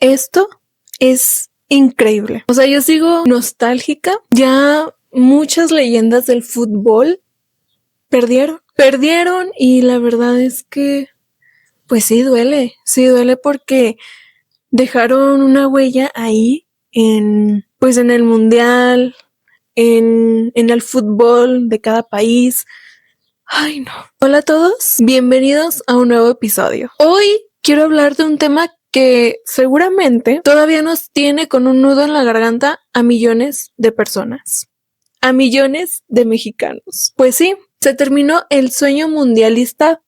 Esto es increíble. O sea, yo sigo nostálgica. Ya muchas leyendas del fútbol perdieron y la verdad es que pues sí duele porque dejaron una huella ahí pues en el mundial, en el fútbol de cada país. Ay, no. Hola a todos, bienvenidos a un nuevo episodio. Hoy quiero hablar de un tema que seguramente todavía nos tiene con un nudo en la garganta a millones de personas, a millones de mexicanos. Pues sí, se terminó el sueño mundialista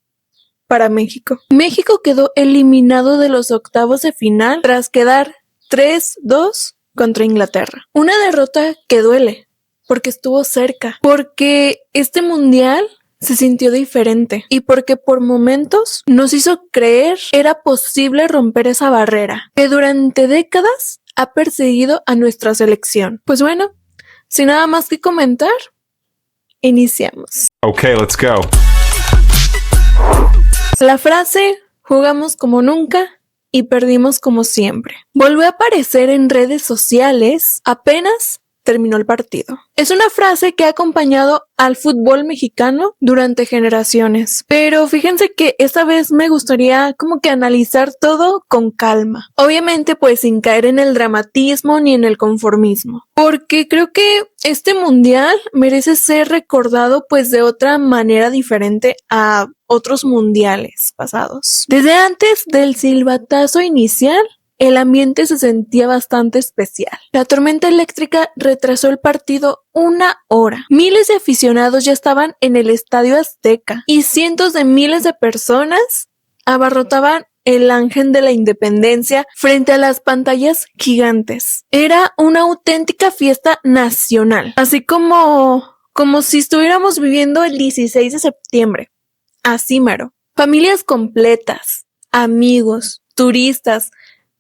para México. México quedó eliminado de los octavos de final tras quedar 3-2 contra Inglaterra. Una derrota que duele, porque estuvo cerca, porque este mundial se sintió diferente y porque por momentos nos hizo creer era posible romper esa barrera que durante décadas ha perseguido a nuestra selección. Pues bueno, sin nada más que comentar, iniciamos. Okay, let's go. La frase "jugamos como nunca y perdimos como siempre" volvió a aparecer en redes sociales apenas terminó el partido. Es una frase que ha acompañado al fútbol mexicano durante generaciones, pero fíjense que esta vez me gustaría como que analizar todo con calma. Obviamente pues sin caer en el dramatismo ni en el conformismo, porque creo que este mundial merece ser recordado pues de otra manera diferente a otros mundiales pasados. Desde antes del silbatazo inicial, el ambiente se sentía bastante especial. La tormenta eléctrica retrasó el partido 1 hora. Miles de aficionados ya estaban en el Estadio Azteca y cientos de miles de personas abarrotaban el Ángel de la Independencia frente a las pantallas gigantes. Era una auténtica fiesta nacional, así como si estuviéramos viviendo el 16 de septiembre. Así mero. Familias completas, amigos, turistas,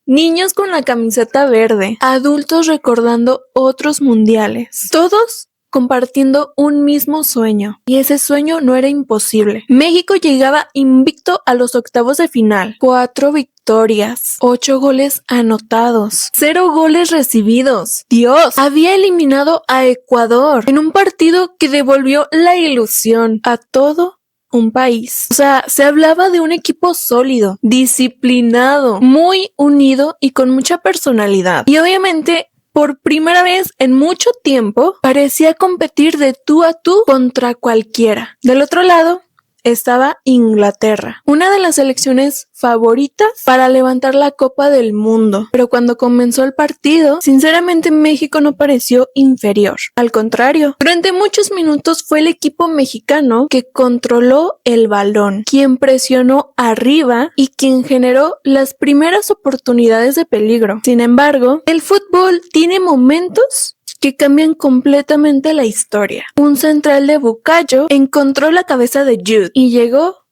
niños con la camiseta verde, adultos recordando otros mundiales, todos compartiendo un mismo sueño. Y ese sueño no era imposible. México llegaba invicto a los octavos de final. 4 victorias, 8 goles anotados, 0 goles recibidos. Dios, había eliminado a Ecuador en un partido que devolvió la ilusión a todo un país. O sea, se hablaba de un equipo sólido, disciplinado, muy unido y con mucha personalidad. Y obviamente, por primera vez en mucho tiempo, parecía competir de tú a tú contra cualquiera. Del otro lado estaba Inglaterra, una de las selecciones favoritas para levantar la Copa del Mundo. Pero cuando comenzó el partido, sinceramente México no pareció inferior. Al contrario, durante muchos minutos fue el equipo mexicano que controló el balón, quien presionó arriba y quien generó las primeras oportunidades de peligro. Sin embargo, el fútbol tiene momentos que cambian completamente la historia. Un central de Bukayo encontró la cabeza de Jude y llegó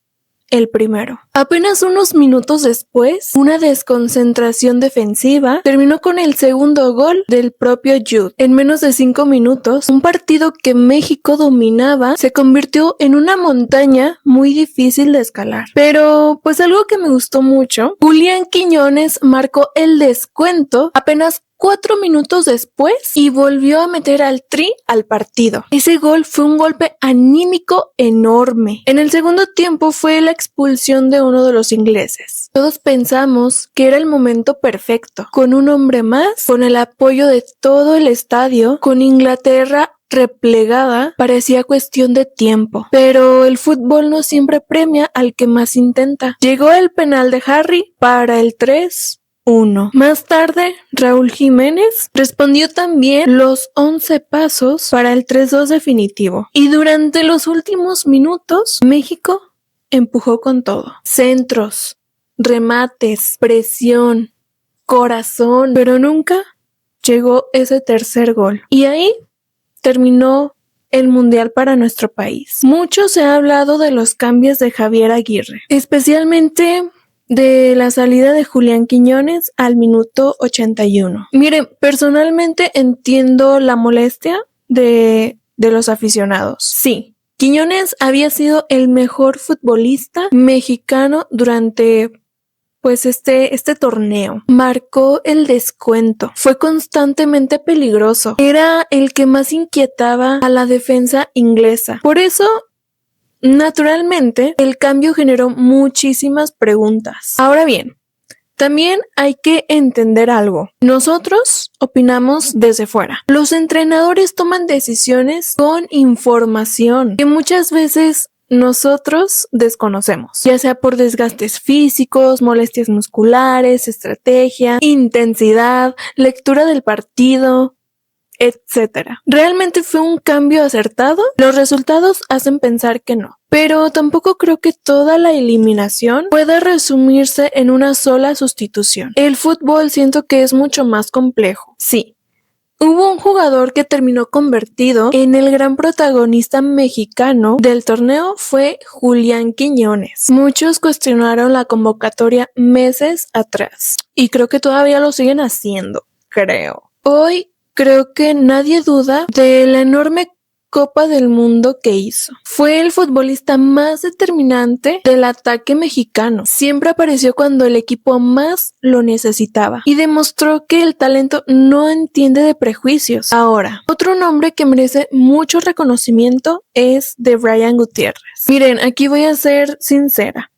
el primero. Apenas unos minutos después, una desconcentración defensiva terminó con el segundo gol del propio Jude. En menos de 5 minutos, un partido que México dominaba se convirtió en una montaña muy difícil de escalar. Pero, pues algo que me gustó mucho, Julián Quiñones marcó el descuento apenas 4 minutos después y volvió a meter al Tri al partido. Ese gol fue un golpe anímico enorme. En el segundo tiempo fue la expulsión de uno de los ingleses. Todos pensamos que era el momento perfecto, con un hombre más, con el apoyo de todo el estadio, con Inglaterra replegada, parecía cuestión de tiempo. Pero el fútbol no siempre premia al que más intenta. Llegó el penal de Harry para el 3-1. Más tarde, Raúl Jiménez respondió también los 11 pasos para el 3-2 definitivo. Y durante los últimos minutos, México empujó con todo. Centros, remates, presión, corazón, pero nunca llegó ese tercer gol. Y ahí terminó el mundial para nuestro país. Mucho se ha hablado de los cambios de Javier Aguirre, especialmente de la salida de Julián Quiñones al minuto 81. Miren, personalmente entiendo la molestia de los aficionados. Sí, Quiñones había sido el mejor futbolista mexicano durante pues este torneo marcó el descuento. Fue constantemente peligroso. Era el que más inquietaba a la defensa inglesa. Por eso, naturalmente, el cambio generó muchísimas preguntas. Ahora bien, también hay que entender algo. Nosotros opinamos desde fuera. Los entrenadores toman decisiones con información que muchas veces nosotros desconocemos, ya sea por desgastes físicos, molestias musculares, estrategia, intensidad, lectura del partido, etcétera. ¿Realmente fue un cambio acertado? Los resultados hacen pensar que no. Pero tampoco creo que toda la eliminación pueda resumirse en una sola sustitución. El fútbol siento que es mucho más complejo. Sí. Hubo un jugador que terminó convertido en el gran protagonista mexicano del torneo, fue Julián Quiñones. Muchos cuestionaron la convocatoria meses atrás y creo que todavía lo siguen haciendo, creo. Hoy creo que nadie duda de la enorme Copa del Mundo que hizo. Fue el futbolista más determinante del ataque mexicano. Siempre apareció cuando el equipo más lo necesitaba y demostró que el talento no entiende de prejuicios. Ahora, otro nombre que merece mucho reconocimiento es de Brian Gutiérrez. Miren, aquí voy a ser sincera.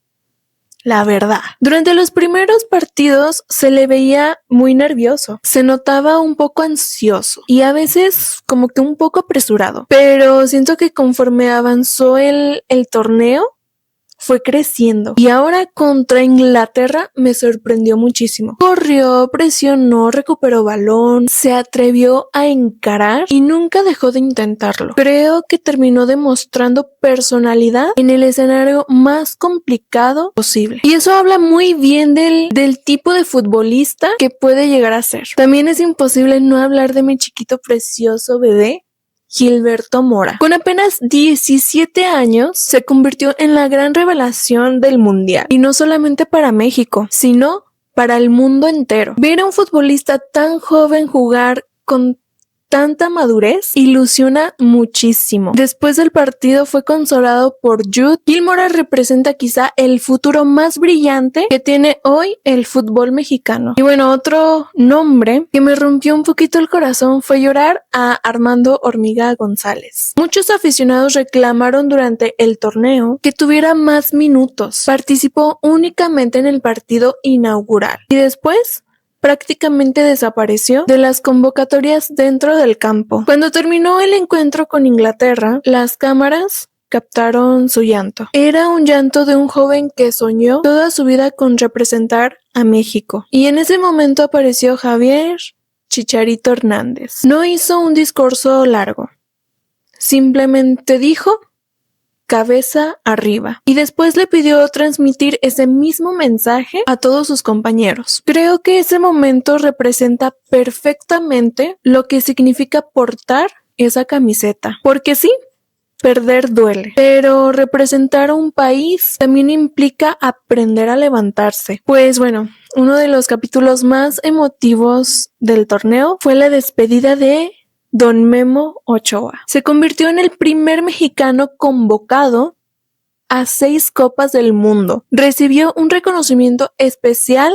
La verdad, durante los primeros partidos se le veía muy nervioso, se notaba un poco ansioso y a veces como que un poco apresurado, pero siento que conforme avanzó el torneo, fue creciendo y ahora contra Inglaterra me sorprendió muchísimo. Corrió, presionó, recuperó balón, se atrevió a encarar y nunca dejó de intentarlo. Creo que terminó demostrando personalidad en el escenario más complicado posible. Y eso habla muy bien del tipo de futbolista que puede llegar a ser. También es imposible no hablar de mi chiquito precioso bebé, Gilberto Mora. Con apenas 17 años, se convirtió en la gran revelación del mundial. Y no solamente para México, sino para el mundo entero. Ver a un futbolista tan joven jugar con tanta madurez ilusiona muchísimo. Después del partido fue consolado por Jude. Gil Mora representa quizá el futuro más brillante que tiene hoy el fútbol mexicano. Y bueno, otro nombre que me rompió un poquito el corazón fue llorar a Armando Hormiga González. Muchos aficionados reclamaron durante el torneo que tuviera más minutos. Participó únicamente en el partido inaugural y después prácticamente desapareció de las convocatorias dentro del campo. Cuando terminó el encuentro con Inglaterra, las cámaras captaron su llanto. Era un llanto de un joven que soñó toda su vida con representar a México. Y en ese momento apareció Javier Chicharito Hernández. No hizo un discurso largo. Simplemente dijo: cabeza arriba. Y después le pidió transmitir ese mismo mensaje a todos sus compañeros. Creo que ese momento representa perfectamente lo que significa portar esa camiseta. Porque sí, perder duele, pero representar a un país también implica aprender a levantarse. Pues bueno, uno de los capítulos más emotivos del torneo fue la despedida de Don Memo Ochoa. Se convirtió en el primer mexicano convocado a 6 Copas del Mundo. Recibió un reconocimiento especial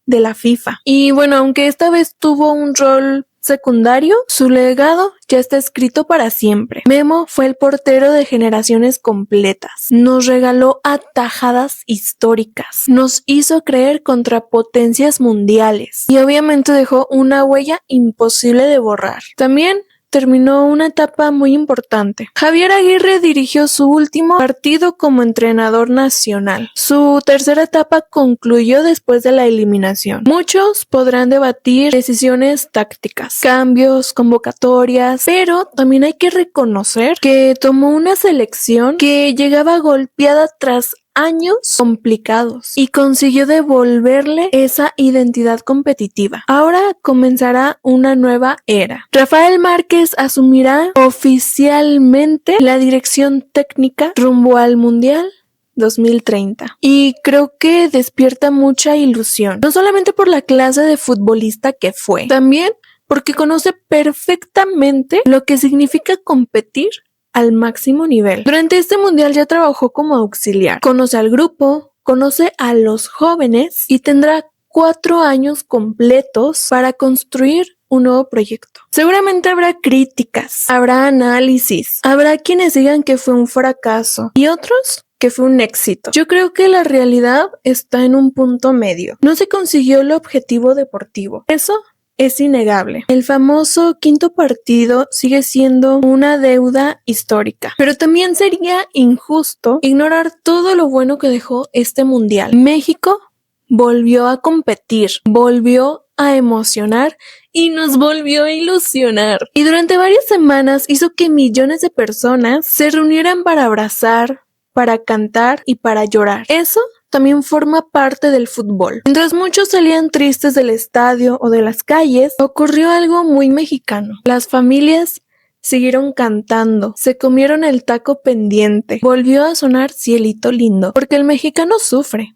de la FIFA. Y bueno, aunque esta vez tuvo un rol secundario, su legado ya está escrito para siempre. Memo fue el portero de generaciones completas. Nos regaló atajadas históricas. Nos hizo creer contra potencias mundiales. Y obviamente dejó una huella imposible de borrar. También terminó una etapa muy importante. Javier Aguirre dirigió su último partido como entrenador nacional. Su tercera etapa concluyó después de la eliminación. Muchos podrán debatir decisiones tácticas, cambios, convocatorias, pero también hay que reconocer que tomó una selección que llegaba golpeada tras años complicados y consiguió devolverle esa identidad competitiva. Ahora comenzará una nueva era. Rafael Márquez asumirá oficialmente la dirección técnica rumbo al Mundial 2030 y creo que despierta mucha ilusión, no solamente por la clase de futbolista que fue, también porque conoce perfectamente lo que significa competir al máximo nivel. Durante este mundial ya trabajó como auxiliar. Conoce al grupo, conoce a los jóvenes y tendrá 4 años completos para construir un nuevo proyecto. Seguramente habrá críticas, habrá análisis, habrá quienes digan que fue un fracaso y otros que fue un éxito. Yo creo que la realidad está en un punto medio. No se consiguió el objetivo deportivo. Eso es innegable. El famoso quinto partido sigue siendo una deuda histórica, pero también sería injusto ignorar todo lo bueno que dejó este mundial. México volvió a competir, volvió a emocionar y nos volvió a ilusionar. Y durante varias semanas hizo que millones de personas se reunieran para abrazar, para cantar y para llorar. Eso también forma parte del fútbol. Mientras muchos salían tristes del estadio o de las calles, ocurrió algo muy mexicano. Las familias siguieron cantando, se comieron el taco pendiente, volvió a sonar Cielito Lindo, porque el mexicano sufre.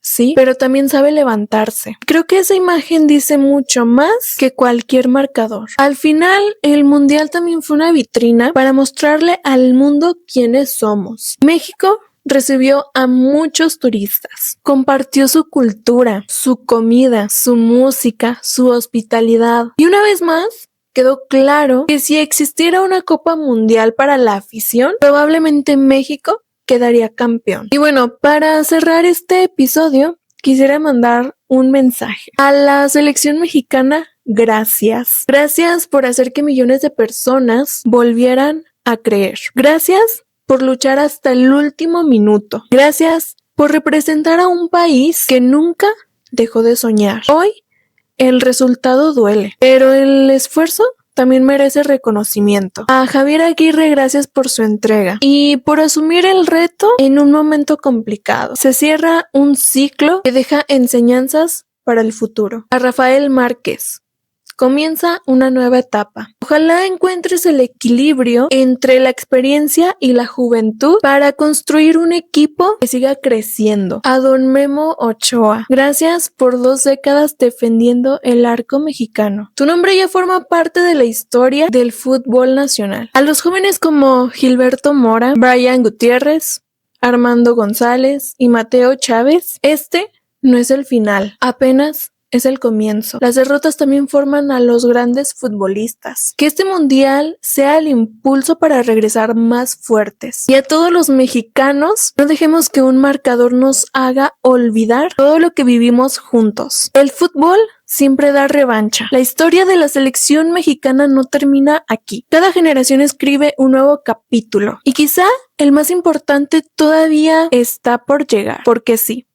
Sí, pero también sabe levantarse. Creo que esa imagen dice mucho más que cualquier marcador. Al final, el mundial también fue una vitrina para mostrarle al mundo quiénes somos. México recibió a muchos turistas, compartió su cultura, su comida, su música, su hospitalidad. Y una vez más, quedó claro que si existiera una Copa Mundial para la afición, probablemente México quedaría campeón. Y bueno, para cerrar este episodio, quisiera mandar un mensaje a la selección mexicana. Gracias. Gracias por hacer que millones de personas volvieran a creer. Gracias por luchar hasta el último minuto. Gracias por representar a un país que nunca dejó de soñar. Hoy el resultado duele, pero el esfuerzo también merece reconocimiento. A Javier Aguirre, gracias por su entrega y por asumir el reto en un momento complicado. Se cierra un ciclo que deja enseñanzas para el futuro. A Rafael Márquez, comienza una nueva etapa. Ojalá encuentres el equilibrio entre la experiencia y la juventud para construir un equipo que siga creciendo. A don Memo Ochoa, gracias por 2 décadas defendiendo el arco mexicano. Tu nombre ya forma parte de la historia del fútbol nacional. A los jóvenes como Gilberto Mora, Brian Gutiérrez, Armando González y Mateo Chávez, este no es el final, apenas es el comienzo. Las derrotas también forman a los grandes futbolistas. Que este mundial sea el impulso para regresar más fuertes. Y a todos los mexicanos, no dejemos que un marcador nos haga olvidar todo lo que vivimos juntos. El fútbol siempre da revancha. La historia de la selección mexicana no termina aquí. Cada generación escribe un nuevo capítulo. Y quizá el más importante todavía está por llegar. Porque sí,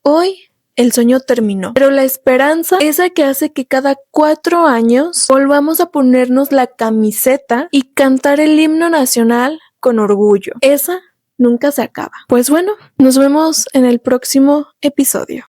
hoy el sueño terminó, pero la esperanza es la que hace que cada 4 años volvamos a ponernos la camiseta y cantar el himno nacional con orgullo. Esa nunca se acaba. Pues bueno, nos vemos en el próximo episodio.